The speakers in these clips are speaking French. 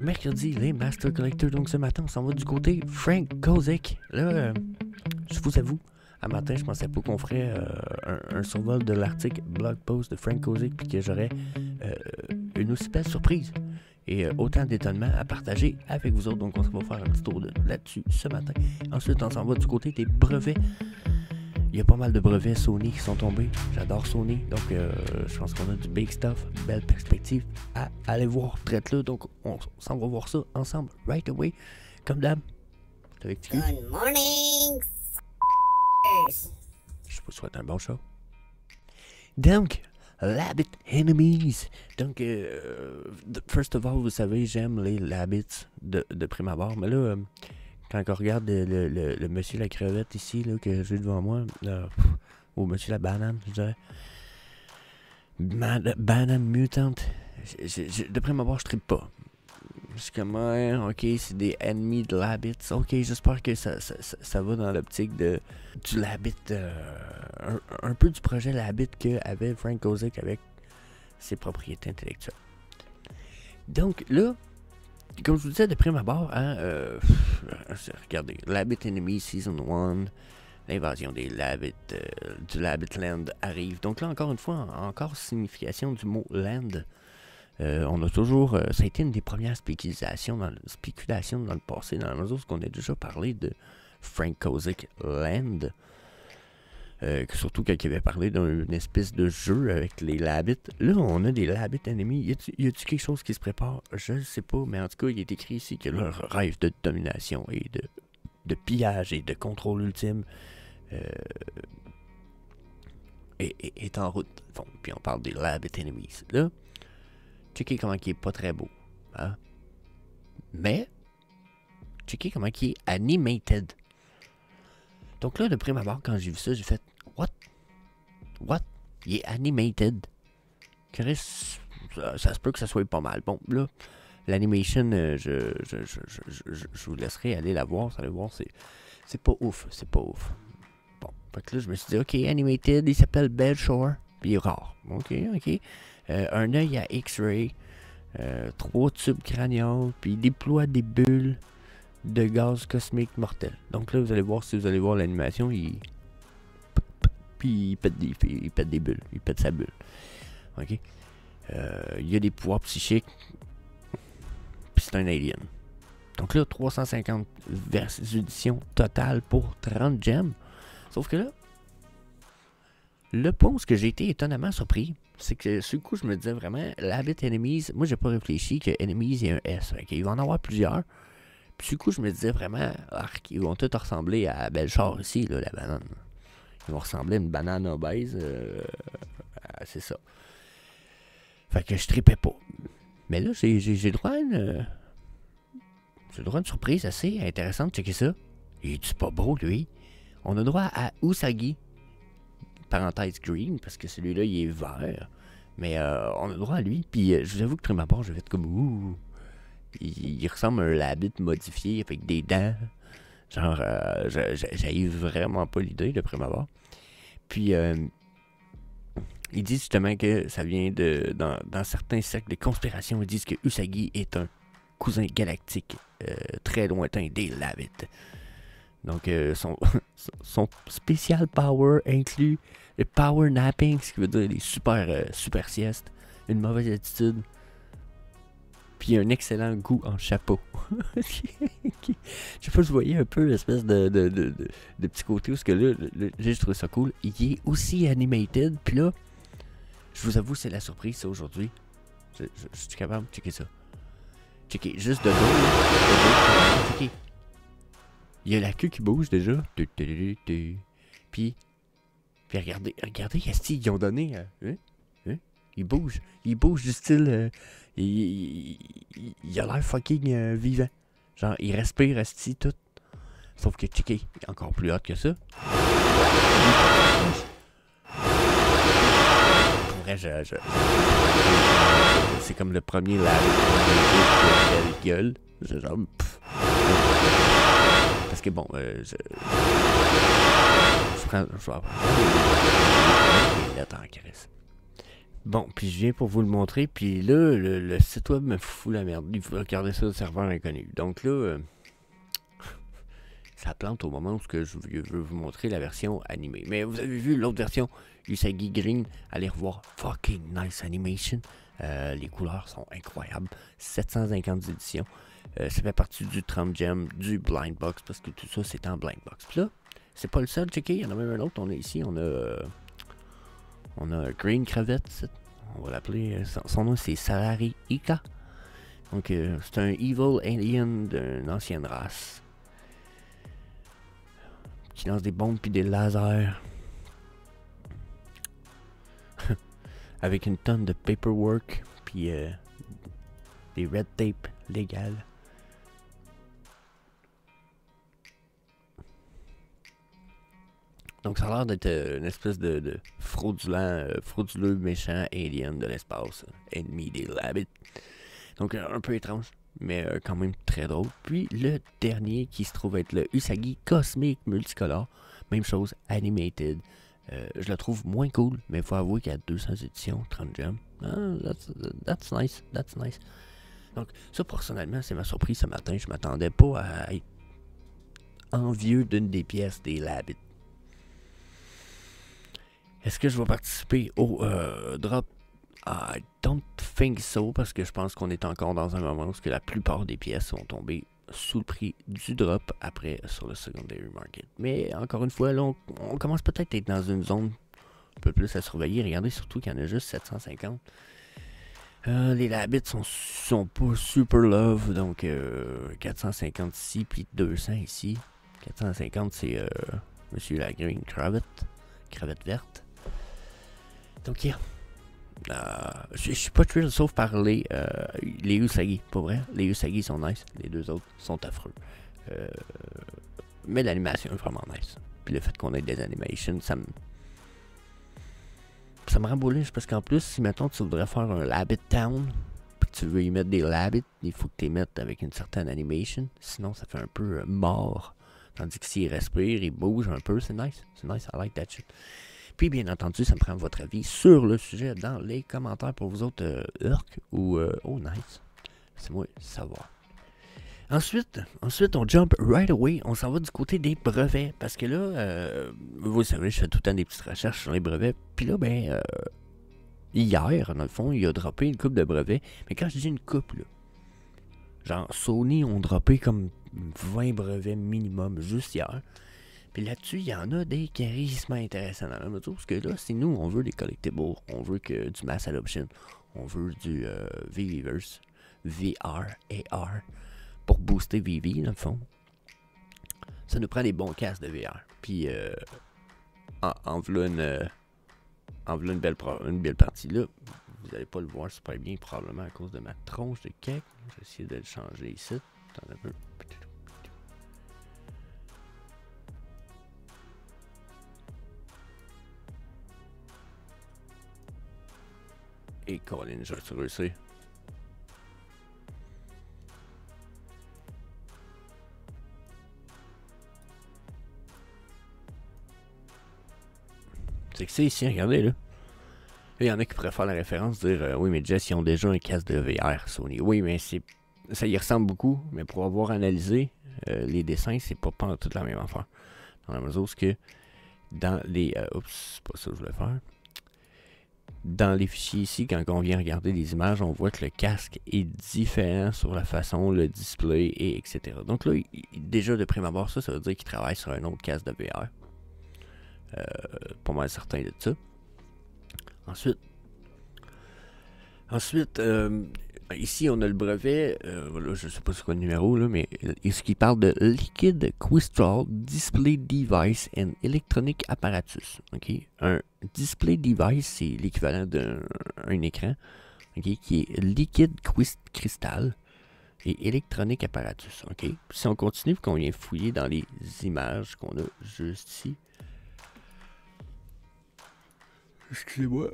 mercredi, les Master Collectors. Donc ce matin, on s'en va du côté Frank Kozik. Là, je vous avoue, à matin, je pensais pas qu'on ferait un survol de l'article blog post de Frank Kozik, puis que j'aurais une aussi belle surprise et autant d'étonnement à partager avec vous autres. Donc on va faire un petit tour là-dessus ce matin. Ensuite, on s'en va du côté des brevets. Il y a pas mal de brevets Sony qui sont tombés. J'adore Sony. Donc, je pense qu'on a du big stuff. Belle perspective à aller voir traite là. Donc, on s'en va voir ça ensemble right away. Comme d'hab. Avec TQ. Good morning. Je vous souhaite un bon show. Donc, Labbit Enemies. Donc, first of all, vous savez, j'aime les Labbits de prime abord. Mais là, quand on regarde le monsieur la crevette ici, là, que j'ai devant moi, ou monsieur la banane, je dirais. Banane mutante. De prime abord, je trippe pas. Je suis comme, ouais, ok, c'est des ennemis de Labbits. Ok, j'espère que ça va dans l'optique du Labbit, un peu du projet Labbit qu'avait Frank Kozik avec ses propriétés intellectuelles. Donc là, comme je vous disais de prime abord, hein, regardez, Labbit Enemy Season 1, l'invasion des Labbit, du Labbit Land arrive. Donc là, encore une fois, encore signification du mot Land. On a toujours, ça a été une des premières spéculations dans le passé, dans les autres, qu'on a déjà parlé de Frank Kozik Land. Surtout quand il avait parlé d'une espèce de jeu avec les Labbits. Là, on a des Labbit ennemis. Y a-t-il quelque chose qui se prépare? Je ne sais pas, mais en tout cas, il est écrit ici que leur rêve de domination et de pillage et de contrôle ultime est en route. Bon, puis on parle des Labbit enemies. Là, checkez comment il est pas très beau. Hein? Mais, checkez comment il est animated. Donc là, de prime abord, quand j'ai vu ça, j'ai fait What? Il est animated. Chris, ça se peut que ça soit pas mal. Bon, là, l'animation, je vous laisserai aller la voir. Vous allez voir, c'est pas ouf. Bon, fait que là, je me suis dit, ok, animated, il s'appelle Belshore, puis il est rare. Ok. Un œil à X-ray, 3 tubes crâniaux, puis il déploie des bulles de gaz cosmique mortel. Donc là, vous allez voir, si vous allez voir l'animation, puis il pète des bulles. Il pète sa bulle. Ok? Il y a des pouvoirs psychiques. Puis c'est un alien. Donc là, 350 éditions totales pour 30 gemmes. Sauf que là, le point où j'ai été étonnamment surpris, c'est que sur le coup, je me disais vraiment, Labbit Enemies, moi j'ai pas réfléchi que Enemies, il y a un S. Okay? Il va en avoir plusieurs. Puis du coup, je me disais vraiment, ils vont tous ressembler à Belchor ici, là, la banane. Ils vont ressembler à une banane obèse. C'est ça. Fait que je tripais pas. Mais là, j'ai droit à une surprise assez intéressante. Checkez ça. Il est pas beau, lui. On a droit à Usagi. Parenthèse green, parce que celui-là, il est vert. Mais on a droit à lui. Puis je vous avoue que de prime abord, je vais être comme ouh. Il ressemble à un Labbit modifié avec des dents. Genre, j'ai vraiment pas l'idée de prime abord. Puis, ils disent justement que ça vient dans certains cercles de conspiration, ils disent que Usagi est un cousin galactique très lointain des Labbit. Donc, son spécial power inclut le power napping, ce qui veut dire les super siestes, une mauvaise attitude, puis un excellent goût en chapeau. Je sais pas, je voyais un peu l'espèce de petit côté où ce que là, j'ai trouvé ça cool. Il est aussi animated, puis là, je vous avoue, c'est la surprise, ça, aujourd'hui. Je suis capable de checker ça. Checker, juste de dos. Checker. Il y a la queue qui bouge déjà. Puis regardez, qu'est-ce qu'ils ont donné. Il bouge du style. Il a l'air fucking vivant. Genre, il respire, esti, tout. Sauf que, checké, il est encore plus hot que ça. Pour vrai, c'est comme le premier Labbit qui gueule. C'est genre, parce que bon, je vais apprendre. Là, tant Chris. Bon, puis je viens pour vous le montrer, puis là, le site web me fout la merde. Il faut regarder ça au serveur inconnu. Donc là, ça plante au moment où je veux vous montrer la version animée. Mais vous avez vu l'autre version, Usagi Green, allez revoir, fucking nice animation. Les couleurs sont incroyables. 750 éditions. Ça fait partie du 30 gem, du blind box, parce que tout ça c'est en blind box. Puis là, c'est pas le seul, checker, il y en a même un autre. On a ici, on a Green Cravette. On va l'appeler, son nom c'est Salari Ika. Donc c'est un evil alien d'une ancienne race qui lance des bombes puis des lasers avec une tonne de paperwork puis des red tape légales. Donc ça a l'air d'être une espèce de frauduleux méchant alien de l'espace, ennemi des Labbit. Donc un peu étrange, mais quand même très drôle. Puis le dernier qui se trouve être le Usagi Cosmic Multicolore, même chose, animated. Je le trouve moins cool, mais il faut avouer qu'il y a 200 éditions, 30 gems. That's nice, that's nice. Donc ça personnellement, c'est ma surprise ce matin. Je m'attendais pas à être envieux d'une des pièces des Labbit. Est-ce que je vais participer au drop? I don't think so, parce que je pense qu'on est encore dans un moment où la plupart des pièces vont tomber sous le prix du drop après sur le secondary market. Mais encore une fois, là, on commence peut-être à être dans une zone un peu plus à surveiller. Regardez surtout qu'il y en a juste 750. Les Labbit sont pas super love, donc 450 ici, puis 200 ici. 450 c'est Monsieur la Green Cravette verte. Donc yeah. Je suis pas thrilled sauf par les Usagi, pas vrai? Les Usagi sont nice, les deux autres sont affreux. Mais l'animation est vraiment nice. Puis le fait qu'on ait des animations, ça me rend bullish parce qu'en plus, si mettons tu voudrais faire un Labbit Town, puis tu veux y mettre des Labbit, il faut que tu les mettes avec une certaine animation, sinon ça fait un peu mort. Tandis que s'ils respirent, ils bougent un peu, c'est nice, I like that shit. Puis bien entendu, ça me prend votre avis sur le sujet dans les commentaires pour vous autres Urk ou oh nice. C'est moi savoir. Ensuite, on jump right away. On s'en va du côté des brevets. Parce que là, vous savez, je fais tout le temps des petites recherches sur les brevets. Puis là, hier, dans le fond, il a droppé une coupe de brevets. Mais quand je dis une coupe, là, genre Sony ont droppé comme 20 brevets minimum juste hier. Puis là-dessus, il y en a des charismes intéressants dans la mesure parce que là, c'est nous, on veut des collectibles, on veut que du mass adoption, on veut du VVverse, VR, AR, pour booster VV, dans le fond. Ça nous prend des bons casques de VR. Puis, en v'là une belle partie là, vous n'allez pas le voir super bien, probablement à cause de ma tronche de cake. Je vais essayer de le changer ici. Attends un peu. Et Colin, je vais réussir. C'est que c'est ici, regardez là. Il y en a qui pourraient faire la référence, dire oui, mais Jess, ils ont déjà un casque de VR Sony. Oui, mais ça y ressemble beaucoup, mais pour avoir analysé les dessins, c'est pas toute la même affaire. Dans la mesure où que dans les. Oups, c'est pas ça que je voulais faire. Dans les fichiers ici, quand on vient regarder les images, on voit que le casque est différent sur la façon, le display, et etc. Donc là, déjà de prime abord, ça veut dire qu'il travaille sur un autre casque de VR. Pas mal certain de ça. Ensuite, ici on a le brevet, là, je sais pas c'est quoi le numéro, là, mais ce qui parle de Liquid Crystal Display Device and Electronic Apparatus. Okay? Un display device, c'est l'équivalent d'un écran, okay, qui est Liquid Crystal et Electronic Apparatus. Okay? Puis si on continue, qu'on vient fouiller dans les images qu'on a juste ici. Excusez-moi.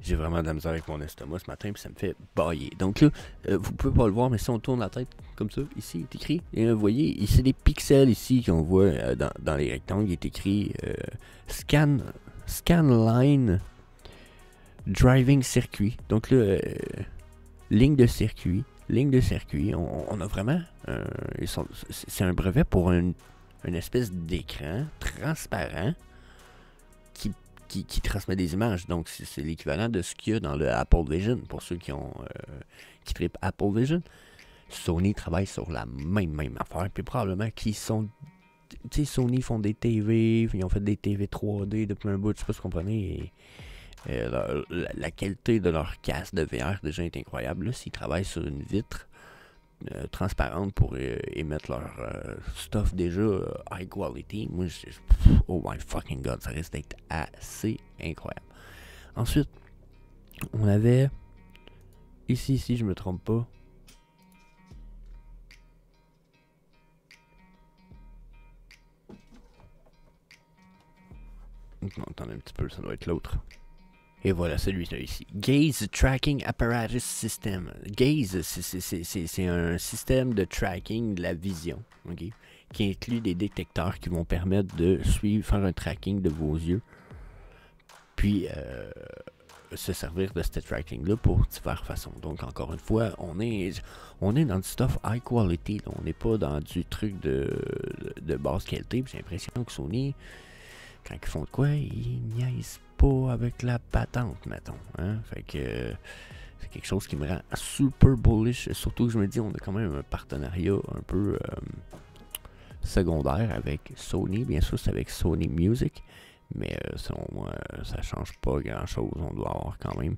J'ai vraiment de la misère avec mon estomac ce matin, puis ça me fait bailler. Donc là, vous pouvez pas le voir, mais si on tourne la tête comme ça, ici, il est écrit. Et vous voyez, c'est des pixels ici qu'on voit dans les rectangles. Il est écrit Scanline Driving circuit. Donc là, ligne de circuit. On a vraiment... c'est un brevet pour une espèce d'écran transparent qui transmet des images. Donc, c'est l'équivalent de ce qu'il y a dans le Apple Vision. Pour ceux qui trippent Apple Vision, Sony travaille sur la même affaire. Puis probablement qu'ils sont... Tu sais, Sony font des TV, ils ont fait des TV 3D depuis un bout, je sais pas si vous comprenez. La qualité de leur casque de VR déjà est incroyable. Là, s'ils travaillent sur une vitre transparente pour émettre leur stuff déjà high quality, moi, oh my fucking god, ça risque d'être assez incroyable. Ensuite, on avait ici, si je me trompe pas, attendez un petit peu, ça doit être l'autre. Et voilà celui-là ici. Gaze Tracking Apparatus System. Gaze, c'est un système de tracking de la vision, okay, qui inclut des détecteurs qui vont permettre de faire un tracking de vos yeux. Puis se servir de ce tracking-là pour diverses façons. Donc encore une fois, on est dans du stuff high quality. Là. On n'est pas dans du truc de basse qualité. J'ai l'impression que Sony, quand ils font de quoi, ils niaisent pas avec la patente, mettons. Hein? Fait que c'est quelque chose qui me rend super bullish. Surtout que je me dis, on a quand même un partenariat un peu secondaire avec Sony. Bien sûr, c'est avec Sony Music. Mais selon moi, ça change pas grand-chose. On doit avoir quand même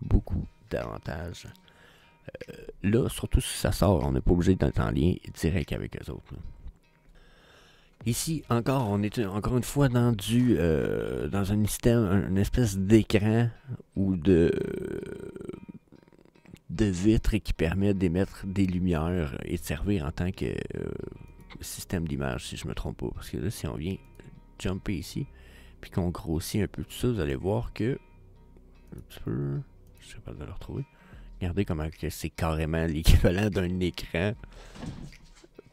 beaucoup d'avantages. Là, surtout si ça sort, on n'est pas obligé d'être en lien direct avec eux autres. Là. Ici, encore, on est encore une fois dans dans un système, une espèce d'écran ou de vitre qui permet d'émettre des lumières et de servir en tant que système d'image, si je ne me trompe pas. Parce que là, si on vient jumper ici, puis qu'on grossit un peu tout ça, vous allez voir que un petit peu, je sais pas de le retrouver. Regardez comment c'est carrément l'équivalent d'un écran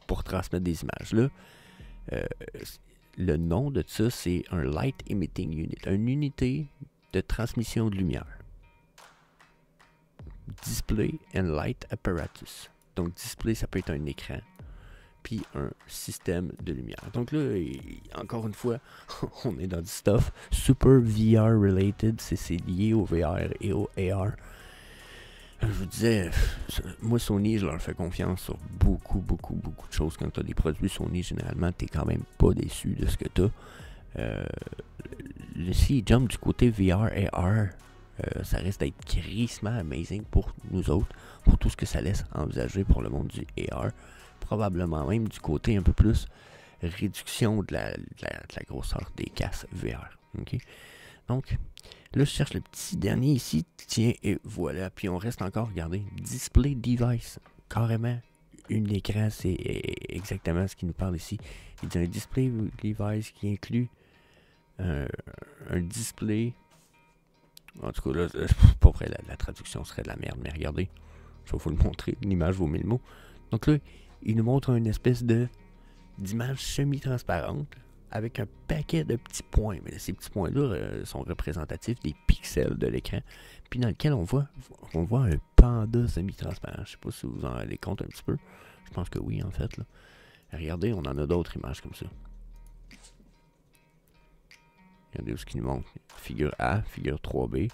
pour transmettre des images. Là, le nom de ça, c'est un Light Emitting Unit, une unité de transmission de lumière. Display and Light Apparatus. Donc, display, ça peut être un écran, puis un système de lumière. Donc là, encore une fois, on est dans du stuff super VR related, c'est lié au VR et au AR. Je vous disais, moi Sony, je leur fais confiance sur beaucoup de choses. Quand tu as des produits Sony, généralement, tu n'es quand même pas déçu de ce que tu as. S'ils jump du côté VR et AR, ça risque d'être crissement amazing pour nous autres, pour tout ce que ça laisse envisager pour le monde du AR. Probablement même du côté un peu plus réduction de la grosseur des casques VR. Okay? Donc, là, je cherche le petit dernier ici. Tiens, et voilà. Puis on reste encore, regardez, Display Device. Carrément, un écran, c'est exactement ce qu'il nous parle ici. Il dit un Display Device qui inclut un display. En tout cas, là, pas vrai, la traduction serait de la merde, mais regardez. Je vais vous le montrer. L'image vaut 1000 mots. Donc là, il nous montre une espèce d'image semi-transparente avec un paquet de petits points. Mais ces petits points-là sont représentatifs des pixels de l'écran. Puis dans lequel on voit un panda semi-transparent. Je ne sais pas si vous en rendez compte un petit peu. Je pense que oui, en fait. Là. Regardez, on en a d'autres images comme ça. Regardez ce qu'il nous montre. Figure A, figure 3B.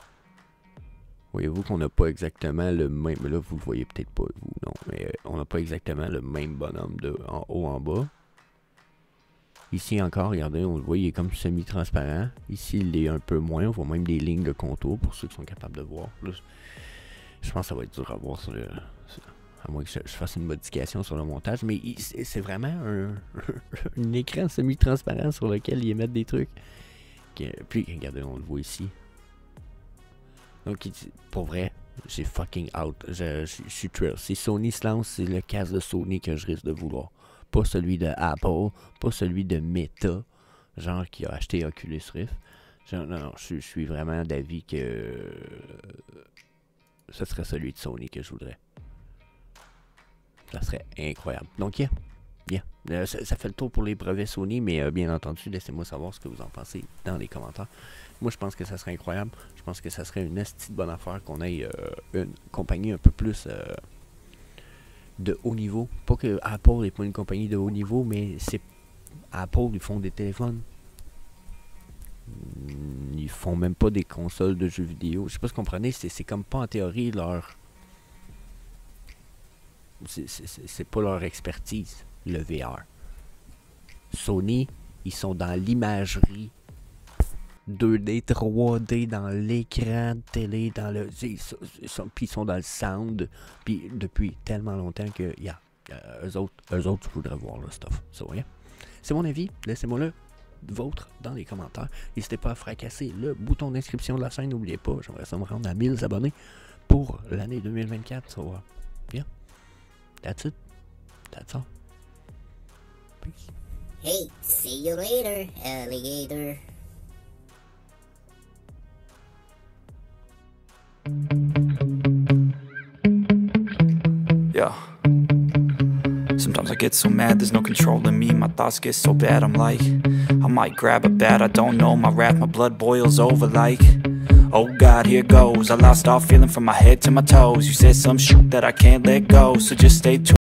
Voyez-vous qu'on n'a pas exactement le même... Là, vous le voyez peut-être pas, vous, non. Mais on n'a pas exactement le même bonhomme de en haut, en bas. Ici encore, regardez, on le voit, il est comme semi-transparent. Ici, il est un peu moins. On voit même des lignes de contour pour ceux qui sont capables de voir. Là, je pense que ça va être dur à voir sur à moins que je fasse une modification sur le montage. Mais c'est vraiment un écran semi-transparent sur lequel ils émettent des trucs. Puis, regardez, on le voit ici. Donc, pour vrai, j'ai fucking out. Je suis thrilled. Si Sony se lance, c'est le casque de Sony que je risque de vouloir. Pas celui de Apple, pas celui de Meta, genre qui a acheté Oculus Rift. Non, je suis vraiment d'avis que ce serait celui de Sony que je voudrais. Ça serait incroyable. Donc, yeah. Ça fait le tour pour les brevets Sony, mais bien entendu, laissez-moi savoir ce que vous en pensez dans les commentaires. Moi, je pense que ça serait incroyable. Je pense que ça serait une esti de bonne affaire qu'on ait une compagnie un peu plus de haut niveau. Pas que Apple n'est pas une compagnie de haut niveau, mais c'est Apple, ils font des téléphones. Ils font même pas des consoles de jeux vidéo. Je sais pas si vous comprenez, c'est comme pas en théorie leur... C'est pas leur expertise, le VR. Sony, ils sont dans l'imagerie 2D, 3D, dans l'écran de télé, dans le... puis ils sont dans le sound, puis depuis tellement longtemps que, eux autres, je voudrais voir le stuff. Ça, voyez? C'est mon avis, laissez-moi le vôtre dans les commentaires. N'hésitez pas à fracasser le bouton d'inscription de la chaîne, n'oubliez pas, j'aimerais ça me rendre à 1000 abonnés pour l'année 2024, ça va bien. That's it. That's all. Peace. Hey, see you later, alligator. Yeah. Sometimes I get so mad, there's no controlling me. My thoughts get so bad, I'm like, I might grab a bat, I don't know. My wrath, my blood boils over like, oh God, here goes. I lost all feeling from my head to my toes. You said some shit that I can't let go, so just stay tuned.